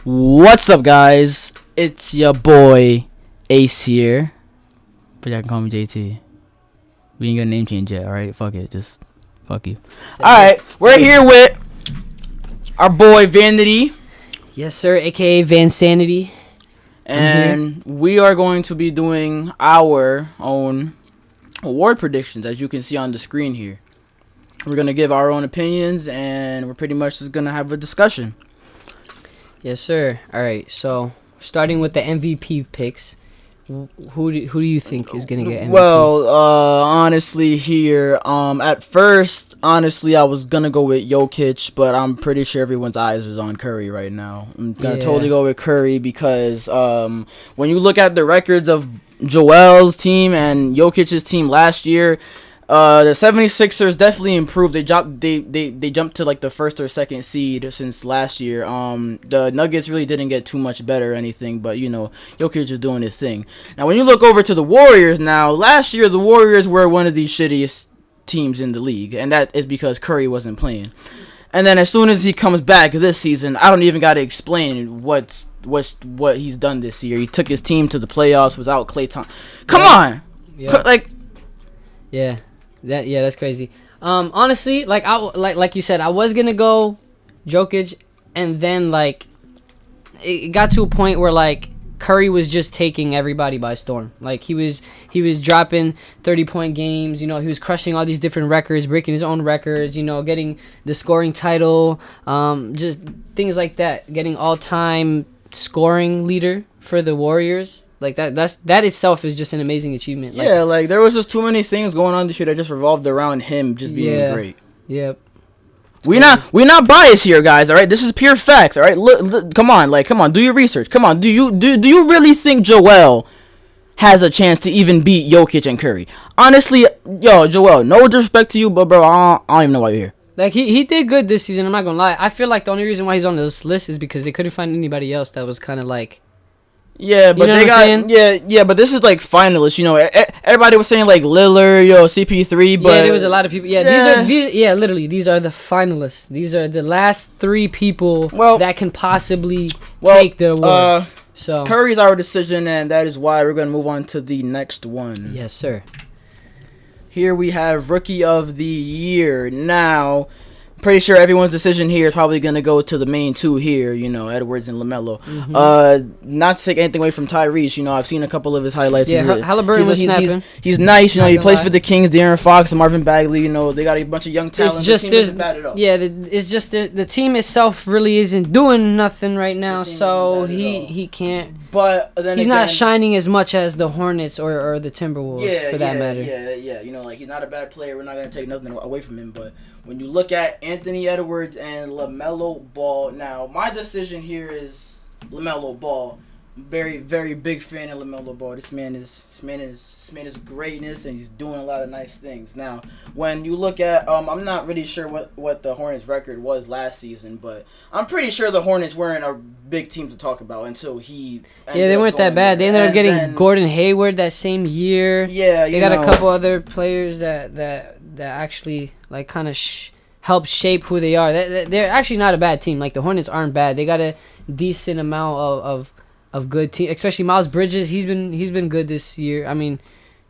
What's up, guys? It's your boy Ace here, but y'all can call me JT. We ain't got a name change yet, alright? Fuck it, just fuck you. Alright, we're here with our boy Vanity. Yes, sir, aka Vanity. And we are going to be doing our own award predictions, as you can see on the screen here. We're going to give our own opinions, and we're pretty much just going to have a discussion. Yes, sir. All right, so starting with the MVP picks, who do you think is going to get MVP? Well, honestly here, at first, honestly, I was going to go with Jokic, but I'm pretty sure everyone's eyes is on Curry right now. I'm going to totally go with Curry because when you look at the records of Joel's team and Jokic's team last year, the 76ers definitely improved. They jumped to like the first or second seed since last year. The Nuggets really didn't get too much better or anything, but you know, Jokic is doing his thing. Now when you look over to the Warriors now, last year the Warriors were one of the shittiest teams in the league, and that is because Curry wasn't playing. And then as soon as he comes back this season, I don't even got to explain what he's done this year. He took his team to the playoffs without Klay Thompson. Come on. Yeah. That's crazy. Honestly, like you said, I was gonna go Jokic, and then like it got to a point where like Curry was just taking everybody by storm. Like he was dropping 30-point games. You know, he was crushing all these different records, breaking his own records. You know, getting the scoring title, just things like that. Getting all-time scoring leader for the Warriors. Like that itself is just an amazing achievement. Like, like there was just too many things going on this year that just revolved around him just being great. Yep. We're not biased here, guys. All right, this is pure facts. All right, look, come on, do your research. Come on, do you really think Joel has a chance to even beat Jokic and Curry? Honestly, Joel, no disrespect to you, but bro, I don't even know why you're here. Like he did good this season. I'm not gonna lie. I feel like the only reason why he's on this list is because they couldn't find anybody else that was kind of like. Yeah, but they got but this is like finalists. You know, everybody was saying like Lillard, CP3, but there was a lot of people. Literally, these are the finalists. These are the last three people that can possibly take the award. So Curry's our decision, and that is why we're gonna move on to the next one. Yes, sir. Here we have Rookie of the Year. Now, pretty sure everyone's decision here is probably going to go to the main two here, you know, Edwards and LaMelo. Mm-hmm. Not to take anything away from Tyrese, you know, I've seen a couple of his highlights. Yeah, Halliburton was snapping. He's nice, you know, he plays for the Kings, De'Aaron Fox, and Marvin Bagley, you know, they got a bunch of young talent. The team isn't bad at all. Yeah, it's just the team itself really isn't doing nothing right now, so he can't. But then he's not shining as much as the Hornets or the Timberwolves, for that matter. Yeah, you know, like he's not a bad player. We're not going to take nothing away from him, but when you look at Anthony Edwards and LaMelo Ball, now my decision here is LaMelo Ball. Very, very big fan of LaMelo Ball. This man is greatness, and he's doing a lot of nice things. Now, when you look at, I'm not really sure what the Hornets' record was last season, but I'm pretty sure the Hornets weren't a big team to talk about until he. They weren't that bad. They ended up getting Gordon Hayward that same year. Yeah, they got a couple other players that actually like kind of helped shape who they are. They're actually not a bad team. Like the Hornets aren't bad. They got a decent amount of good team, especially Miles Bridges. He's been good this year. I mean,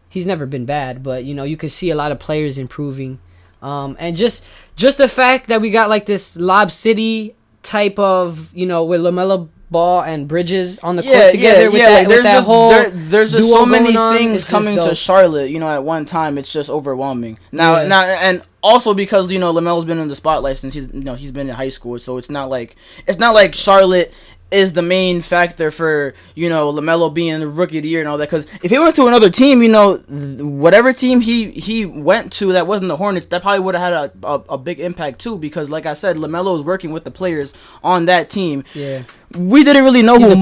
he's never been bad, but you know you could see a lot of players improving, and just the fact that we got like this Lob City type of, you know, with LaMelo Ball and Bridges on the court together. There's just so many things coming to Charlotte, you know, at one time. It's just overwhelming now, and also because, you know, LaMelo's been in the spotlight since he's been in high school, so it's not like Charlotte is the main factor for, you know, LaMelo being the Rookie of the Year and all that. Because if he went to another team, you know, whatever team he went to that wasn't the Hornets, that probably would have had a big impact too. Because like I said, LaMelo was working with the players on that team. Yeah, we didn't really know who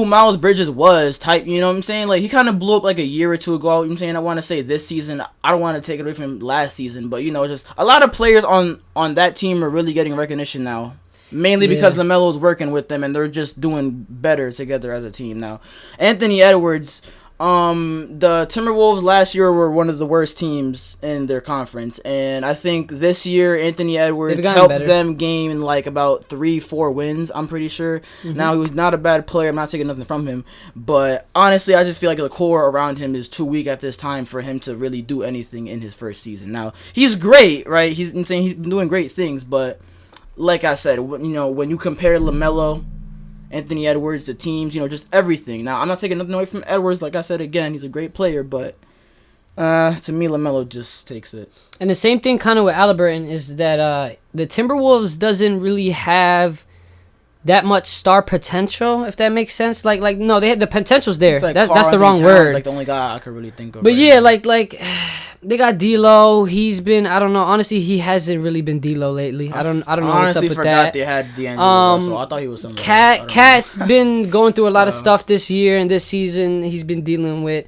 Miles Bridges was. You know what I'm saying? Like he kind of blew up like a year or two ago. You know what I'm saying? I want to say this season. I don't want to take it away from him last season, but you know, just a lot of players on that team are really getting recognition now. Mainly because LaMelo's working with them, and they're just doing better together as a team now. Anthony Edwards, The Timberwolves last year were one of the worst teams in their conference, and I think this year Anthony Edwards helped them gain like about 3-4 wins. I'm pretty sure. Now, he was not a bad player. I'm not taking nothing from him, but honestly, I just feel like the core around him is too weak at this time for him to really do anything in his first season. Now, he's great, right? He's been doing great things, but like I said, when you compare LaMelo, Anthony Edwards, the teams, just everything. Now, I'm not taking nothing away from Edwards. Like I said, again, he's a great player, but to me, LaMelo just takes it. And the same thing kind of with Halliburton is that the Timberwolves doesn't really have that much star potential, if that makes sense. Like no, they had the potential's there. Like that's the wrong word. Like the only guy I could really think of. But yeah, like they got D'Lo. He's been, I don't know. Honestly, he hasn't really been D'Lo lately. I don't know what's up with that. I honestly forgot they had D'Angelo Russell. I thought he was something. Cat's been going through a lot of stuff this year and this season. He's been dealing with.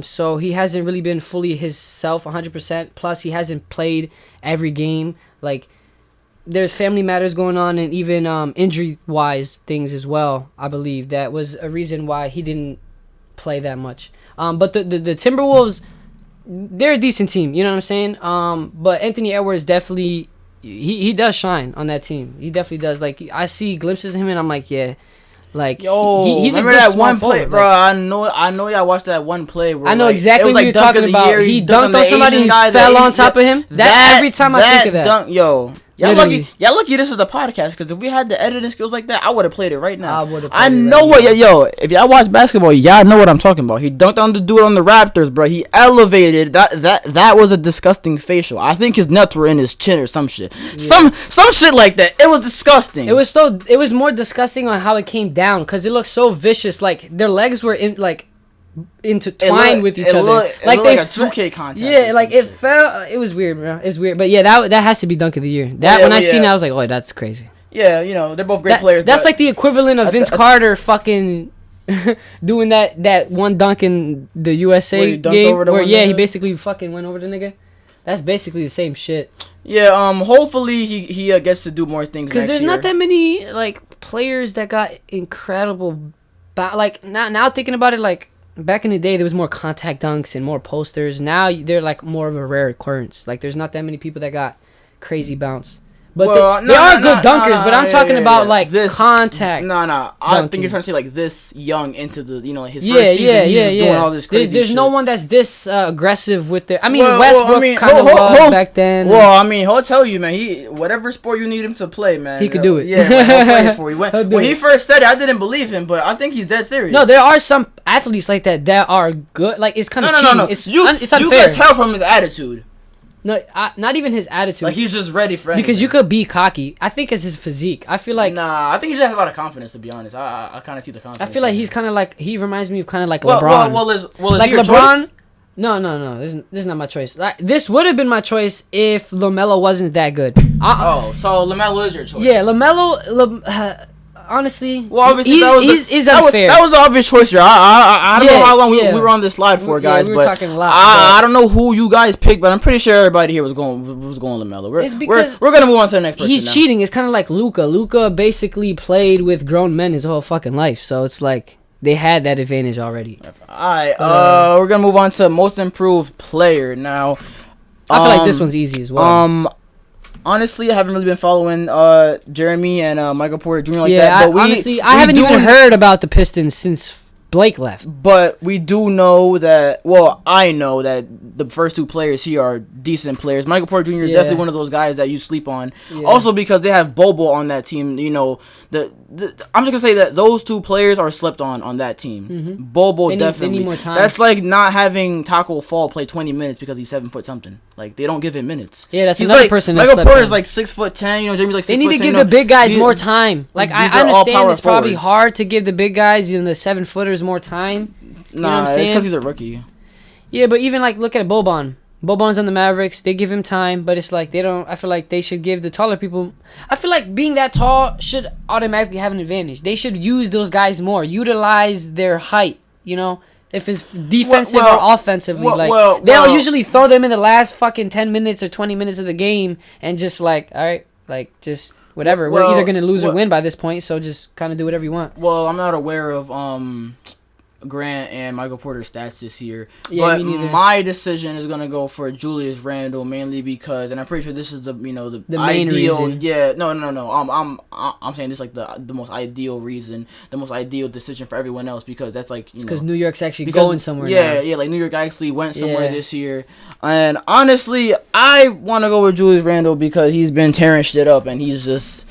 So he hasn't really been fully himself 100%. Plus, he hasn't played every game. Like, there's family matters going on, and even injury-wise things as well. I believe that was a reason why he didn't play that much. But the Timberwolves, they're a decent team. You know what I'm saying? But Anthony Edwards definitely, he does shine on that team. He definitely does. Like, I see glimpses of him, and I'm like, yeah. Like, he's remember that one play, bro? I know y'all watched that one play. Where, I know exactly what you're talking about. He dunked on somebody and fell on top of him. That every time I think of that. Dunk, y'all lucky this is a podcast, because if we had the editing skills like that, I would have played it right now. I know what, if y'all watch basketball, y'all know what I'm talking about. He dunked on the dude on the Raptors, bro. He elevated that was a disgusting facial. I think his nuts were in his chin or some shit. Yeah. Some shit like that. It was disgusting. It was more disgusting on how it came down, because it looked so vicious. Like, their legs were intertwined with each other. Like a 2K contact. Yeah, like it fell. It was weird, bro. It's weird, but yeah, that has to be dunk of the year. When I seen it, I was like, oh, that's crazy. Yeah, they're both great players. That's like the equivalent of Vince Carter fucking doing that one dunk in the USA game where he basically fucking went over the nigga. That's basically the same shit. Yeah, hopefully he gets to do more things next year. Because there's not that many like players that got incredible. Like now thinking about it, like, back in the day, there was more contact dunks and more posters. Now they're like more of a rare occurrence. Like, there's not that many people that got crazy bounce. But they are good dunkers. But I'm talking about like this contact. I think you're trying to say like this young into the his first season. He's doing all this crazy There's shit. no one that's this aggressive with their. I mean, Westbrook kind of was back then. Well, I mean, he'll tell you, man. Whatever sport you need him to play, man. He could do it. Yeah, he'll play it for you. When he first said it, I didn't believe him, but I think he's dead serious. No, there are some athletes like that are good. Like, it's kind of cheating. No. It's unfair. You can tell from his attitude. No, not even his attitude. Like, he's just ready for anything. Because you could be cocky. I think it's his physique. I feel like... Nah, I think he just has a lot of confidence, to be honest. I kind of see the confidence. I feel like he's kind of like... He reminds me of kind of like LeBron. Well, is like he your LeBron... choice? No. This is not my choice. Like, this would have been my choice if LaMelo wasn't that good. So LaMelo is your choice. Yeah, LaMelo... honestly, well, obviously he's unfair. That was the obvious choice here. I don't know how long we were on this slide for, guys, we but talking a lot, I don't know who you guys picked, but I'm pretty sure everybody here was going LaMelo. We're gonna move on to the next person. He's cheating. It's kind of like Luka. Luka basically played with grown men his whole fucking life, so it's like they had that advantage already. All right, we're gonna move on to most improved player now. I feel like this one's easy as well. Honestly, I haven't really been following Jeremy and Michael Porter Jr. like that. But I haven't even heard about the Pistons since Blake left. But we do know that. Well, I know that the first two players here are decent players. Michael Porter Jr. is definitely one of those guys that you sleep on. Yeah. Also, because they have Bobo on that team. I'm just gonna say that those two players are slept on that team. Mm-hmm. Bobo definitely. They need more time. That's like not having Taco Fall play 20 minutes because he's 7 foot something. Like, they don't give him minutes. Yeah, that's another person. Michael Porter's like 6'10". Jamie's like 6'10". They need to give the big guys more time. Like, I understand it's probably hard to give the big guys, the 7-footers more time. Nah, it's because he's a rookie. Yeah, but even like look at Boban. Boban's on the Mavericks. They give him time, but it's like they don't. I feel like they should give the taller people. I feel like being that tall should automatically have an advantage. They should use those guys more. Utilize their height. If it's defensive or offensively, they'll usually throw them in the last fucking 10 minutes or 20 minutes of the game and just like, all right, like just whatever. We're either gonna lose or win by this point, so just kind of do whatever you want. Well, I'm not aware of Grant and Michael Porter's stats this year. Yeah, but my decision is gonna go for Julius Randle mainly because, and I'm pretty sure this is the main ideal. reason. Yeah, no. I'm saying this like the most ideal reason, the most ideal decision for everyone else because that's like because New York's actually going somewhere. Yeah, like New York actually went somewhere this year, and honestly, I want to go with Julius Randle because he's been tearing shit up and he's just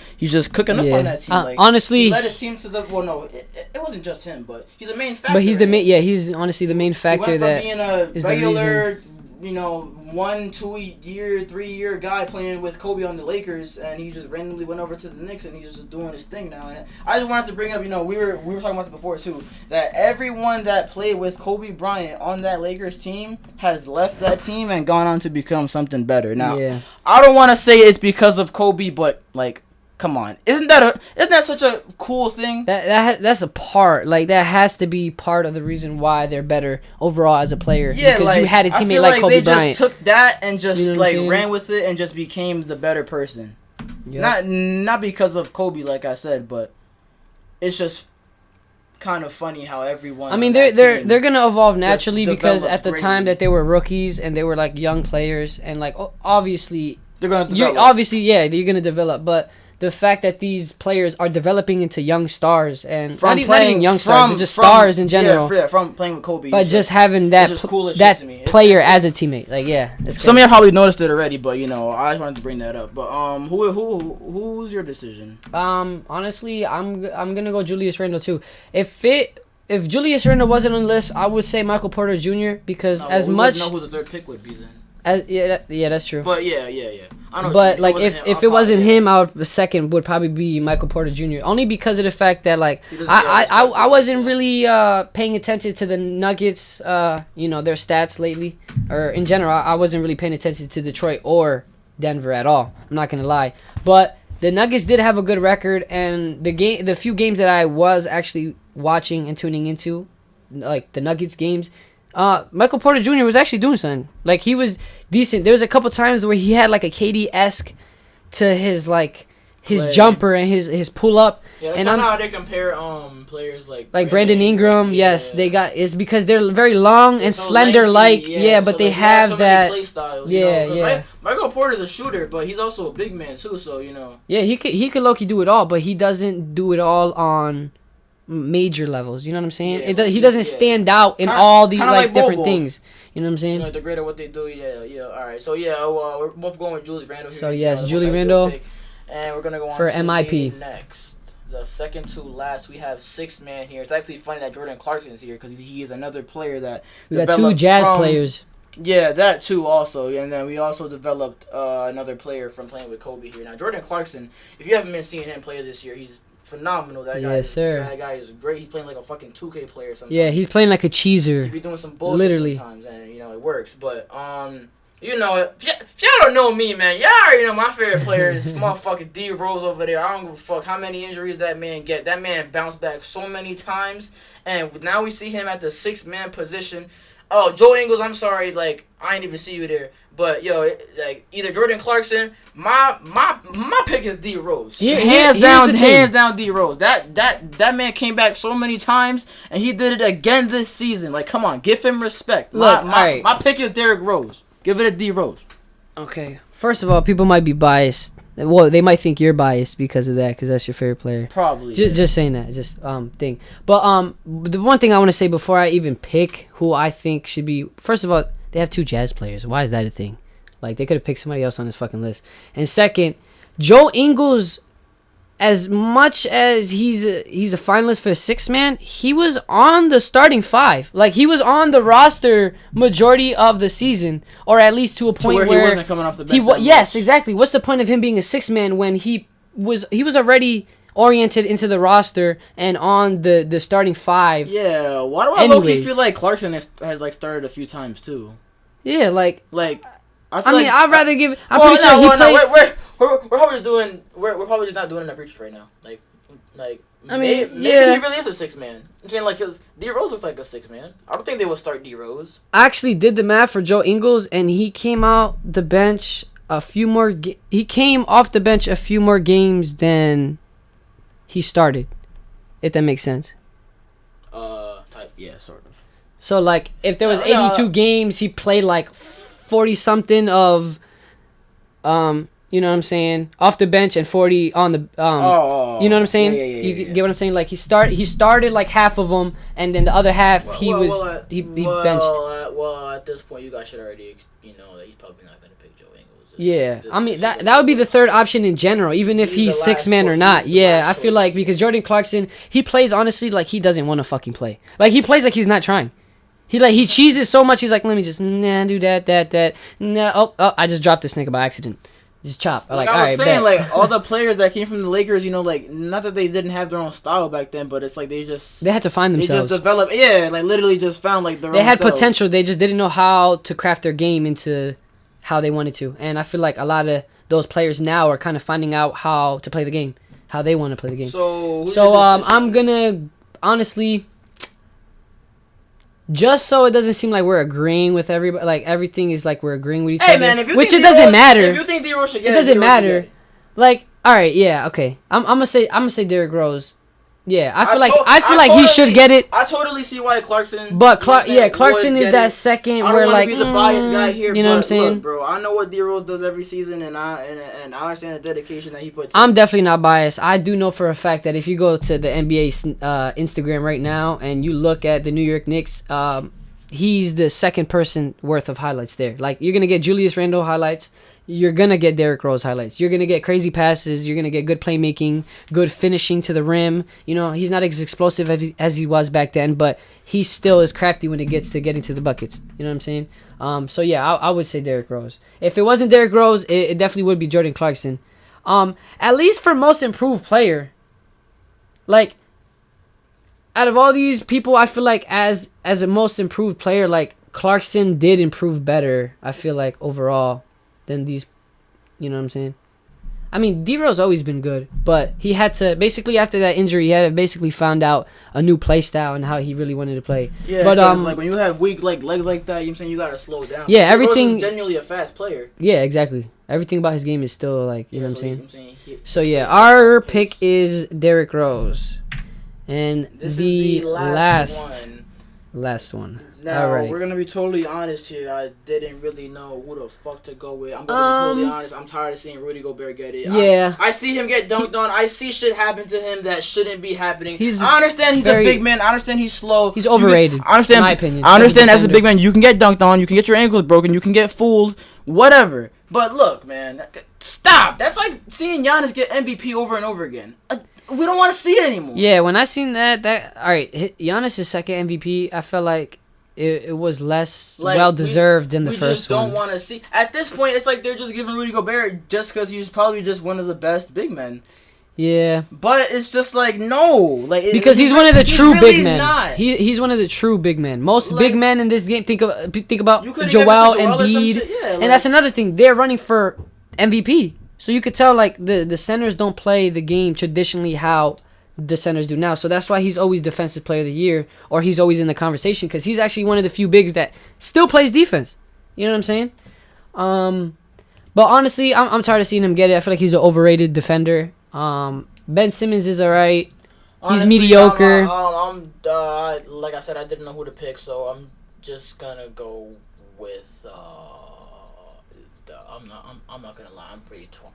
cooking up on that team. Like, honestly, he led his team to the it wasn't just him, but he's the main factor. But he's the main. Yeah, he's honestly the main factor. He went from that being a regular, 1, 2 year, 3 year guy playing with Kobe on the Lakers, and he just randomly went over to the Knicks, and he's just doing his thing now. And I just wanted to bring up, we were talking about this before too, that everyone that played with Kobe Bryant on that Lakers team has left that team and gone on to become something better. Now, I don't want to say it's because of Kobe, but like, come on, isn't that such a cool thing? That's a part. Like, that has to be part of the reason why they're better overall as a player. Yeah, because like, you had a teammate I feel like Kobe Bryant. They just took that and just ran with it and just became the better person. Yep. Not because of Kobe, like I said, but it's just kind of funny how everyone. I mean, they're gonna evolve naturally because at the time that they were rookies and they were like young players and like obviously they're gonna develop. You're gonna develop, but the fact that these players are developing into young stars and not even young stars, but just stars in general. Yeah, from playing with Kobe. But just having that player as a teammate, like some of you probably noticed it already, but I just wanted to bring that up. But who's your decision? Honestly, I'm gonna go Julius Randle too. If Julius Randle wasn't on the list, I would say Michael Porter Jr. because we wouldn't know who the third pick would be then. Yeah, that's true. But yeah. I know. But like, if it wasn't him, our second would probably be Michael Porter Jr. Only because of the fact that like I wasn't really paying attention to the Nuggets, their stats lately, or in general, I wasn't really paying attention to Detroit or Denver at all. I'm not gonna lie, but the Nuggets did have a good record, and the few games that I was actually watching and tuning into, like the Nuggets games. Michael Porter Jr. was actually doing something. Like, he was decent. There was a couple times where he had like a KD-esque to his like his jumper and his pull up. Yeah, that's kind of how they compare players like Brandon Ingram. Yeah. Yes, it's because they're very long and slender, lengthy, but so they have so that play styles. Michael Porter's a shooter, but he's also a big man too. So Yeah, he could low-key do it all, but he doesn't do it all on major levels. You know what I'm saying? He doesn't stand out in all these like different things. You know what I'm saying? They're great at what they do. Yeah. All right. So we're both going with Julius Randle here. So yes, Julius Randle. And we're gonna go on for to MIP next. The second to last, we have sixth man here. It's actually funny that Jordan Clarkson is here because he is another player that we got two Jazz players. Yeah, that too also. And then we also developed another player from playing with Kobe here. Now, Jordan Clarkson, if you haven't been seeing him play this year, he's phenomenal. That guy is great. He's playing like a fucking 2K player sometimes. Yeah, he's playing like a cheeser. He be doing some bullshit sometimes, and it works. But if y'all don't know me, man, y'all already know my favorite player is motherfucking D Rose over there. I don't give a fuck how many injuries that man get. That man bounced back so many times, and now we see him at the 6th man position. Oh, Joe Ingles, I'm sorry, like I ain't even see you there. But like either Jordan Clarkson, my pick is D Rose. Hands down D Rose. That man came back so many times and he did it again this season. Like, come on, give him respect. My pick is Derrick Rose. Give it a D Rose. Okay. First of all, people might be biased. Well, they might think you're biased because of that, because that's your favorite player. Probably. Just saying that. Just thing. But the one thing I want to say before I even pick who I think should be, first of all, they have 2 Jazz players. Why is that a thing? Like, they could have picked somebody else on this fucking list. And second, Joe Ingles, as much as he's a finalist for the 6th man, he was on the starting 5. Like, he was on the roster majority of the season, or at least to a point where he wasn't coming off the bench. Yes, exactly. What's the point of him being a 6th man when he was already oriented into the roster and on the starting 5? Yeah, why do I low-key feel like Clarkson has like started a few times too? Yeah, like I'd rather give. I'm pretty sure he played. We're probably just doing. We're probably just not doing enough research right now. Maybe he really is a 6th man. I'm saying like because D Rose looks like a 6th man. I don't think they would start D Rose. I actually did the math for Joe Ingles, and he came out the bench a few more. He came off the bench a few more games than he started. If that makes sense. Yeah, sort of. So like, if there was 82 games, he played like 40 something of, you know what I'm saying, off the bench and 40 on the you know what I'm saying? You get what I'm saying? Like he started like half of them, and then the other half he benched. Well, at this point, you guys should already know that he's probably not gonna pick Joe Ingles. Yeah, I mean that would be the third option in general, even if he's six man or not. Yeah, I feel like because Jordan Clarkson, he plays honestly like he doesn't want to fucking play. Like he plays like he's not trying. He cheeses so much. He's like, let me just do that. Nah, oh, I just dropped this nigga by accident. Just chop. Like I was saying, like all the players that came from the Lakers, like not that they didn't have their own style back then, but it's like they had to find themselves. They just developed, like literally just found like their own. They had selves. potential. They just didn't know how to craft their game into how they wanted to. And I feel like a lot of those players now are kind of finding out how to play the game, how they want to play the game. So I'm gonna honestly. Just so it doesn't seem like we're agreeing with everybody, like everything is like we're agreeing with each other. Man, if you which think it doesn't matter. If you think D-Rose should get it doesn't matter. Like, all right, yeah, okay. I'm gonna say Derrick Rose. Yeah, I feel like he should get it. I totally see why Clarkson. But Clarkson is that second where like be the biased guy here. You know what I'm saying, look, bro? I know what D-Rose does every season, and I understand the dedication that he puts. I'm definitely not biased. I do know for a fact that if you go to the NBA Instagram right now and you look at the New York Knicks, he's the second person worth of highlights there. Like you're gonna get Julius Randle highlights. You're going to get Derrick Rose highlights. You're going to get crazy passes. You're going to get good playmaking, good finishing to the rim. He's not as explosive as he was back then, but he still is crafty when it gets to getting to the buckets. You know what I'm saying? So, yeah, I would say Derrick Rose. If it wasn't Derrick Rose, it definitely would be Jordan Clarkson. At least for most improved player. Like, out of all these people, I feel like as a most improved player, like, Clarkson did improve better, I feel like, overall. Than these, you know what I'm saying? I mean, D-Rose always been good, but he had to, basically after that injury, he had to basically found out a new play style and how he really wanted to play. Yeah, but like when you have weak legs like that, you know what I'm saying, you gotta slow down. Yeah, everything. Is genuinely a fast player. Yeah, exactly. Everything about his game is still like, you know what I'm saying? So yeah, our pick is Derrick Rose, and this is the last one. Now, we're going to be totally honest here. I didn't really know who the fuck to go with. I'm going to be totally honest. I'm tired of seeing Rudy Gobert get it. Yeah. I see him get dunked on. I see shit happen to him that shouldn't be happening. I understand he's a big man. I understand he's slow. He's overrated, in my opinion. I understand as a big man, you can get dunked on. You can get your ankles broken. You can get fooled. Whatever. But look, man. Stop. That's like seeing Giannis get MVP over and over again. We don't want to see it anymore. Yeah, when I seen that all right, Giannis' second MVP, I felt like it was less well-deserved than the first one. We just don't want to see. At this point, it's like they're just giving Rudy Gobert just because he's probably just one of the best big men. Yeah. But it's just like, no. Because he's one of the true big men. He's one of the true big men. Most big men in this game, think about Joel Embiid. And that's another thing. They're running for MVP. So you could tell, like, the centers don't play the game traditionally how the centers do now. So that's why he's always Defensive Player of the Year, or he's always in the conversation, because he's actually one of the few bigs that still plays defense. You know what I'm saying? But honestly, I'm tired of seeing him get it. I feel like he's an overrated defender. Ben Simmons is alright. He's honestly, mediocre. Like I said, I didn't know who to pick, so I'm just gonna go with. I'm not gonna lie. I'm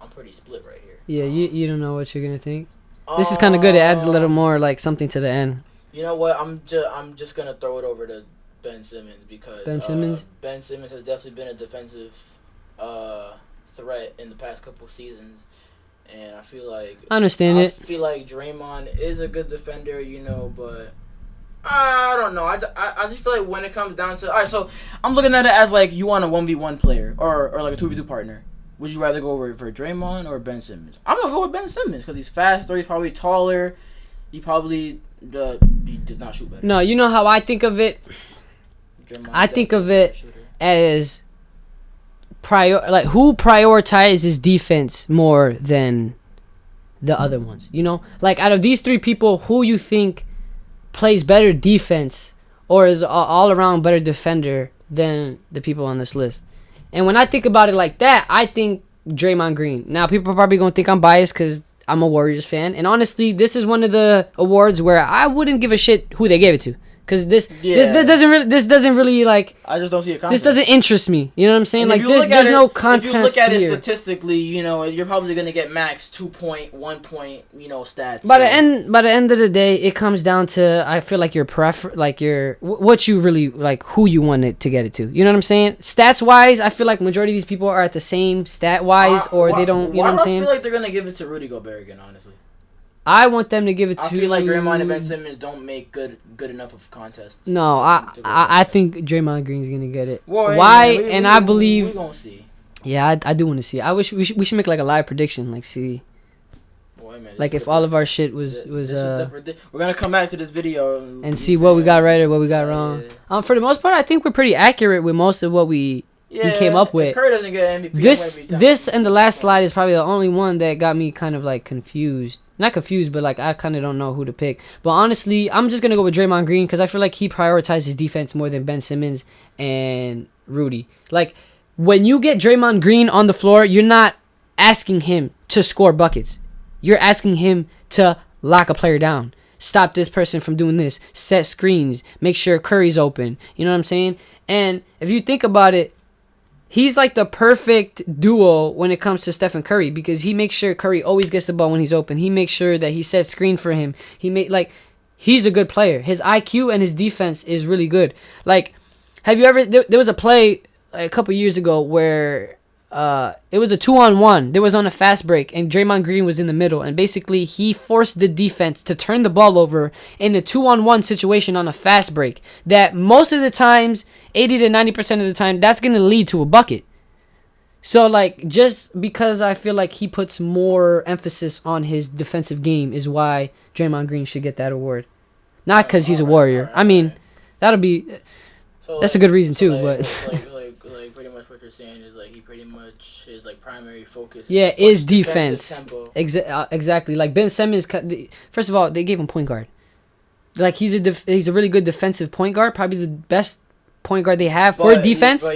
pretty split right here. Yeah, you don't know what you're gonna think. This is kind of good. It adds a little more like something to the end. You know what? I'm just gonna throw it over to Ben Simmons because Ben Simmons has definitely been a defensive threat in the past couple seasons, and I feel like I understand it. I feel like Draymond is a good defender, but I don't know. I just feel like when it comes down to so I'm looking at it as like you want a 1v1 player or like a 2v2 partner. Would you rather go for Draymond or Ben Simmons? I'm going to go with Ben Simmons because he's faster, he's probably taller, he probably he does not shoot better. No, you know how I think of it? I think of it as who prioritizes defense more than the other ones. Like out of these three people, who you think plays better defense or is all around better defender than the people on this list? And when I think about it like that, I think Draymond Green. Now, people are probably going to think I'm biased because I'm a Warriors fan. And honestly, this is one of the awards where I wouldn't give a shit who they gave it to. because this doesn't really like. I just don't see a content. This doesn't interest me. You know what I'm saying? Like there's no content. If you look at here. it statistically, you know, you're probably gonna get max 2 point, 1 point, you know, stats. By the end of the day, it comes down to I feel like your what you really like, who you want it to get it to. You know what I'm saying? Stats wise, I feel like majority of these people are at the same stat wise, or they don't. You know what I'm saying? I feel like they're gonna give it to Rudy Gobert again, honestly. I want them to give it to. I feel like Draymond and Ben Simmons don't make good enough of contests. No, I think Draymond Green's gonna get it. Well, why? And I believe we gonna see. Yeah, I do want to see. I wish we should make like a live prediction, like see. Boy, man, like if all of our shit was we're gonna come back to this video and see what we got right or what we got wrong. For the most part, I think we're pretty accurate with most of what we came up with. If Curry doesn't get MVP, this and the last slide is probably the only one that got me kind of like confused. Not confused, but like I kind of don't know who to pick. But honestly, I'm just gonna go with Draymond Green because I feel like he prioritizes defense more than Ben Simmons and Rudy. Like when you get Draymond Green on the floor, you're not asking him to score buckets. You're asking him to lock a player down, stop this person from doing this, set screens, make sure Curry's open. You know what I'm saying? And if you think about it, he's like the perfect duo when it comes to Stephen Curry because he makes sure Curry always gets the ball when he's open. He makes sure that he sets screen for him. He's a good player. His IQ and his defense is really good. Like, have you ever? There was a play a couple years ago where it was a 2-on-1. There was on a fast break and Draymond Green was in the middle and basically he forced the defense to turn the ball over in a 2-on-1 situation on a fast break that most of the times 80 to 90% of the time that's going to lead to a bucket. So like just because I feel like he puts more emphasis on his defensive game is why Draymond Green should get that award. Not because he's a warrior. I mean, that'll be that's a good reason too, but pretty much what you're saying is like he pretty much his like primary focus is defense. Exactly. Like Ben Simmons, first of all, they gave him point guard. Like he's a really good defensive point guard, probably the best point guard they have for defense.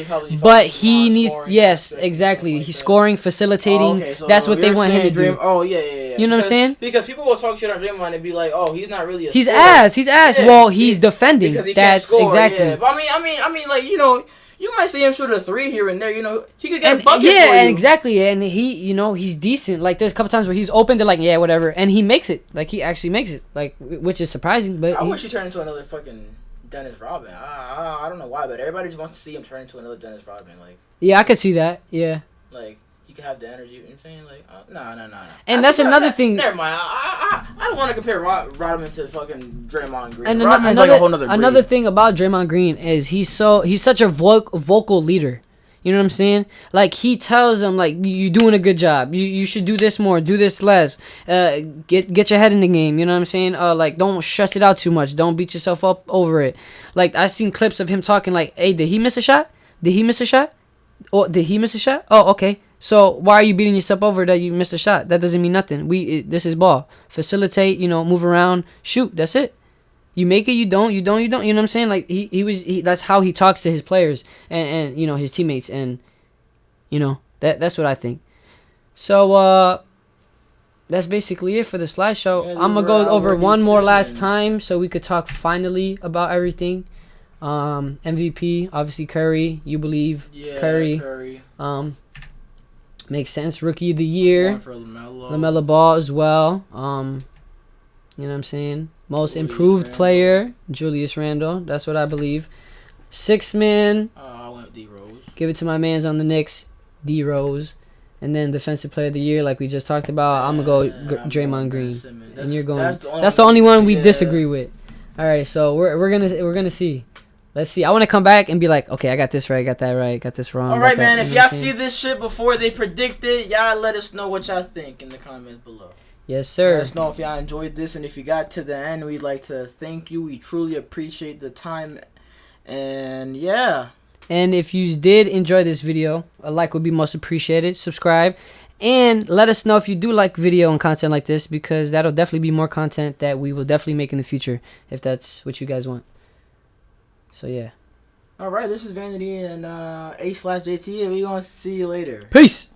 But he needs exactly. He's scoring, facilitating. So that's what they want him to do. Oh yeah. You know what I'm saying? Because people will talk shit on Draymond and be like, "Oh, he's not really a He's scorer." ass. Yeah, well, he's defending. Because he that's can't score, exactly. Yeah. But I mean, like you know. You might see him shoot a 3 here and there, you know. He could get a bucket for you. Yeah, exactly. And he, you know, he's decent. Like, there's a couple times where he's open. They're like, yeah, whatever. And he makes it. Like, he actually makes it. Like, which is surprising. But I wish he turned into another fucking Dennis Rodman. I don't know why, but everybody just wants to see him turn into another Dennis Rodman. Like, yeah, I could see that. Yeah. Like, he could have the energy. You know what I'm saying? Like, no. And that's another thing. Never mind. I don't want to compare Rodman to fucking Draymond Green. And Rodman's like a whole nother breed. Another thing about Draymond Green is he's such a vocal leader. You know what I'm saying? Like, he tells them, like, you're doing a good job. You should do this more, do this less. Get your head in the game. You know what I'm saying? Like, don't stress it out too much. Don't beat yourself up over it. Like, I seen clips of him talking like, hey, did he miss a shot? Did he miss a shot? Or did he miss a shot? Oh, okay. So why are you beating yourself over that you missed a shot? That doesn't mean nothing. This is ball. Facilitate, you know, move around, shoot. That's it. You make it, you don't. You know what I'm saying? Like he that's how he talks to his players and you know his teammates and you know that's what I think. So that's basically it for the slideshow. Yeah, I'm gonna go over one more last time so we could talk finally about everything. MVP obviously Curry. You believe Curry. Makes sense. Rookie of the year. LaMelo Ball as well. You know what I'm saying? Most improved player, Julius Randle. That's what I believe. Sixth man. I went D Rose. Give it to my man's on the Knicks, D Rose. And then defensive player of the year, like we just talked about. I'm gonna go Draymond Green. And you're going. That's the only one we disagree with. All right, so we're gonna see. Let's see. I want to come back and be like, okay, I got this right, got that right, got this wrong. All right, man. If y'all see this shit before they predict it, y'all let us know what y'all think in the comments below. Yes, sir. Let us know if y'all enjoyed this, and if you got to the end, we'd like to thank you. We truly appreciate the time, and yeah. And if you did enjoy this video, a like would be most appreciated. Subscribe, and let us know if you do like video and content like this, because that'll definitely be more content that we will definitely make in the future, if that's what you guys want. So yeah. All right, this is Vanity and A/JT, and we're gonna see you later. Peace.